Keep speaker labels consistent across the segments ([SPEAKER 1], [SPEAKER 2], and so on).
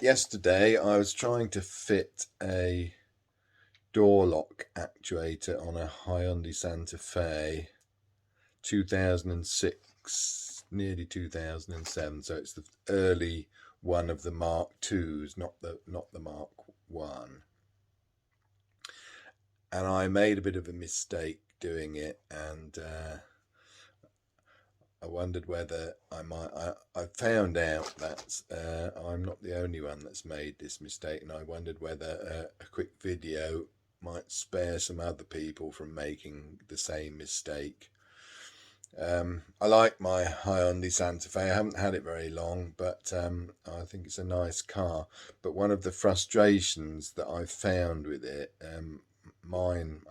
[SPEAKER 1] Yesterday I was trying to fit a door lock actuator on a Hyundai Santa Fe 2006, nearly 2007. So it's the early one of the Mark IIs, not the Mark One. And I made a bit of a mistake doing it, and I wondered whether I found out that I'm not the only one that's made this mistake, and I wondered whether a quick video might spare some other people from making the same mistake. I like my Hyundai Santa Fe. I haven't had it very long, but I think it's a nice car. But one of the frustrations that I've found with it,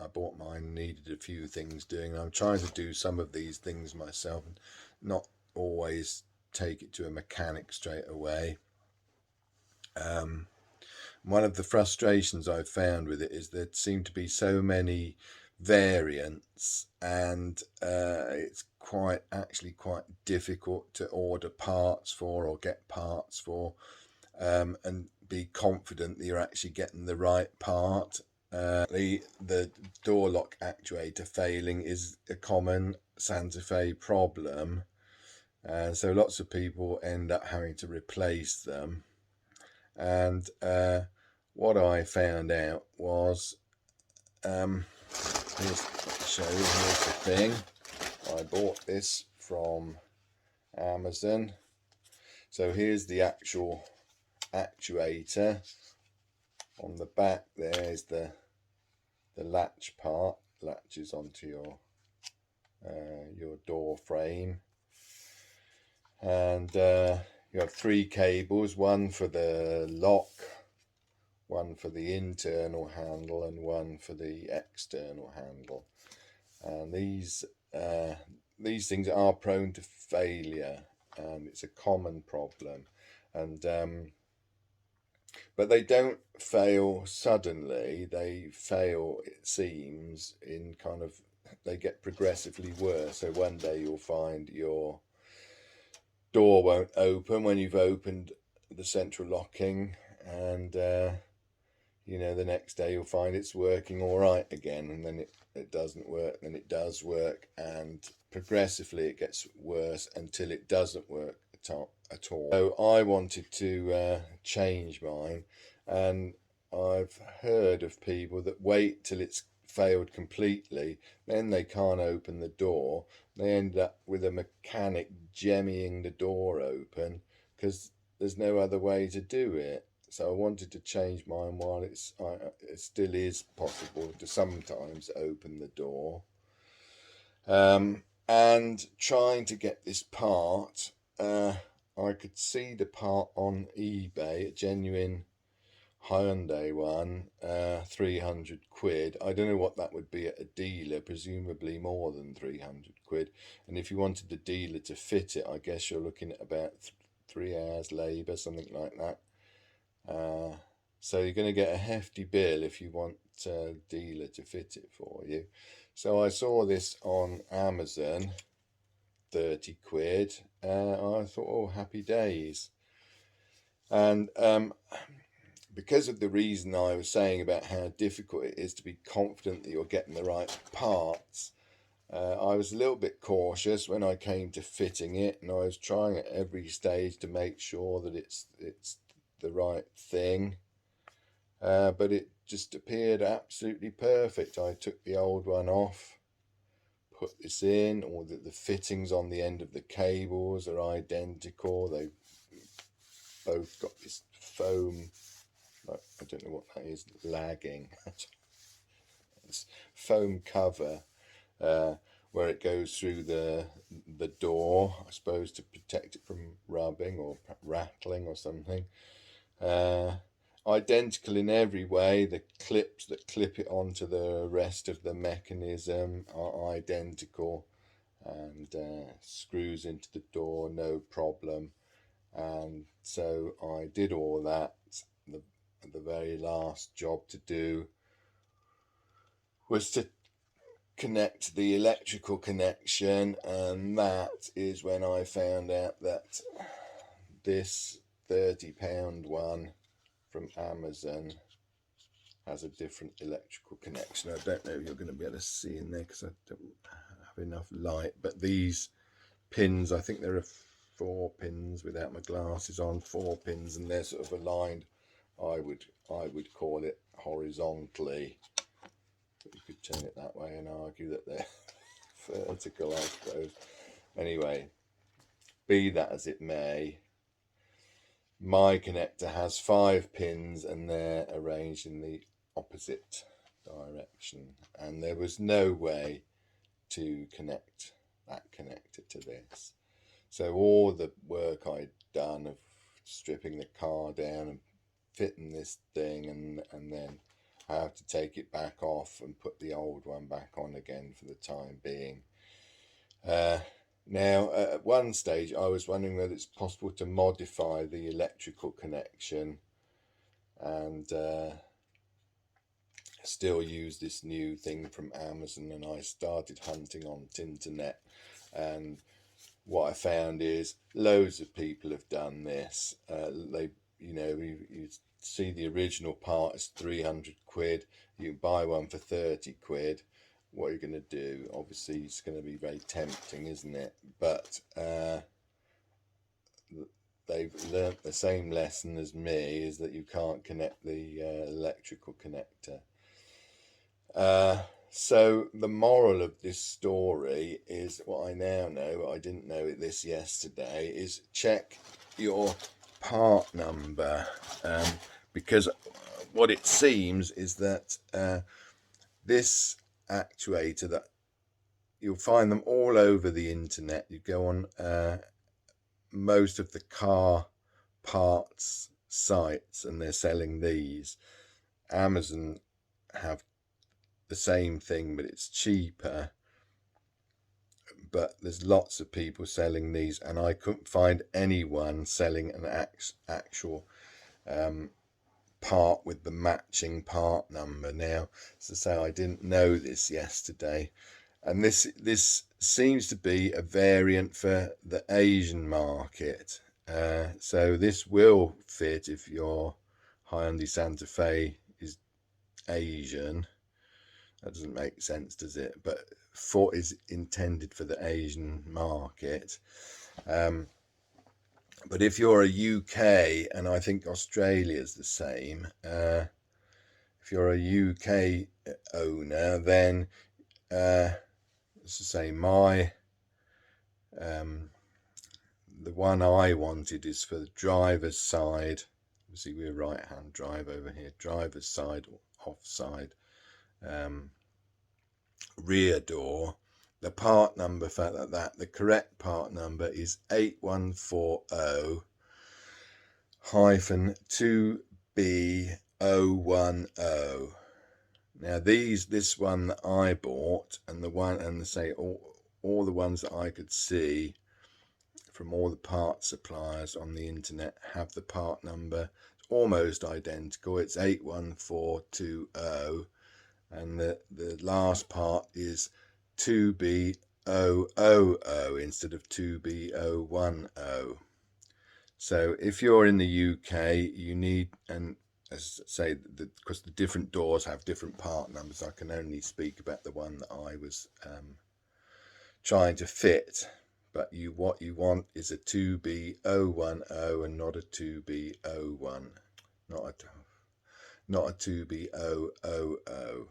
[SPEAKER 1] I bought mine, needed a few things doing. I'm trying to do some of these things myself, and not always take it to a mechanic straight away. One of the frustrations I've found with it is there seem to be so many variants, and it's quite difficult to order parts for or get parts for, and be confident that you're actually getting the right part. The door lock actuator failing is a common Santa Fe problem, and so lots of people end up having to replace them. And what I found out was, here's the thing. I bought this from Amazon. So here's the actual actuator. On the back there's the latch part, latches onto your door frame, and you have three cables, one for the lock, one for the internal handle, and one for the external handle. And these things are prone to failure, and it's a common problem. And but they don't fail suddenly. They fail, it seems, in kind of, they get progressively worse. So one day you'll find your door won't open when you've opened the central locking, and the next day you'll find it's working all right again, and then it doesn't work, then it does work, and progressively it gets worse until it doesn't work at all. So I wanted to change mine, and I've heard of people that wait till it's failed completely, then they can't open the door. They end up with a mechanic jemmying the door open because there's no other way to do it. So I wanted to change mine while it still is possible to sometimes open the door. And trying to get this part, I could see the part on eBay, a genuine Hyundai one, 300 quid. I don't know what that would be at a dealer, presumably more than 300 quid. And if you wanted the dealer to fit it, I guess you're looking at about 3 hours labour, something like that. So you're going to get a hefty bill if you want a dealer to fit it for you. So I saw this on Amazon, 30 quid. I thought, oh, happy days. And because of the reason I was saying about how difficult it is to be confident that you're getting the right parts, I was a little bit cautious when I came to fitting it, and I was trying at every stage to make sure that it's the right thing. But it just appeared absolutely perfect. I took the old one off, put this in, or the fittings on the end of the cables are identical. They've both got this foam, I don't know what that is, lagging. This foam cover where it goes through the door, I suppose, to protect it from rubbing or rattling or something. Identical in every way. The clips that clip it onto the rest of the mechanism are identical, and screws into the door, no problem. And so I did all that. The very last job to do was to connect the electrical connection, and that is when I found out that this £30 one from Amazon has a different electrical connection. I don't know if you're going to be able to see in there because I don't have enough light, but these pins, I think there are 4 pins without my glasses on, 4 pins, and they're sort of aligned, I would call it horizontally, but you could turn it that way and argue that they're vertical, I suppose. Anyway, be that as it may, my connector has 5 pins and they're arranged in the opposite direction, and there was no way to connect that connector to this. So all the work I'd done of stripping the car down and fitting this thing, and then I have to take it back off and put the old one back on again for the time being. Now, at one stage, I was wondering whether it's possible to modify the electrical connection and still use this new thing from Amazon. And I started hunting on the internet, and what I found is loads of people have done this. You see the original part is 300 quid. You can buy one for 30 quid. What are you going to do? Obviously, it's going to be very tempting, isn't it? But they've learnt the same lesson as me, is that you can't connect the electrical connector. So the moral of this story is what I now know, I didn't know this yesterday, is check your part number, because what it seems is that this actuator, that you'll find them all over the internet. You go on most of the car parts sites and they're selling these. Amazon have the same thing, but it's cheaper, but there's lots of people selling these, and I couldn't find anyone selling an actual part with the matching part number. Now, as I say, I didn't know this yesterday, and this seems to be a variant for the Asian market. So this will fit if your Hyundai Santa Fe is Asian. That doesn't make sense, does it? But is intended for the Asian market. But if you're a UK, and I think Australia's the same, if you're a UK owner, then let's say the one I wanted is for the driver's side. Obviously, we're right-hand drive over here. Driver's side, offside, rear door. The part number for that, the correct part number is 8140-2B010. Now this one that I bought, and all the ones that I could see from all the part suppliers on the internet have the part number. It's almost identical. It's 81420, and the last part is 2B000 instead of 2B010. So if you're in the UK, you need, and as I say, because the different doors have different part numbers, I can only speak about the one that I was trying to fit. But what you want is a 2B010 and not a 2B01, not a 2B000.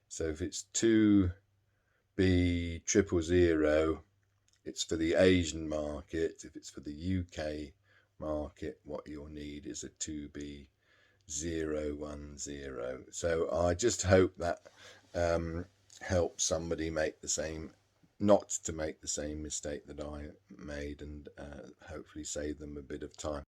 [SPEAKER 1] So if it's 2B000, it's for the Asian market. If it's for the UK market, what you'll need is a 2B010. So I just hope that helps somebody not to make the same mistake that I made, and hopefully save them a bit of time.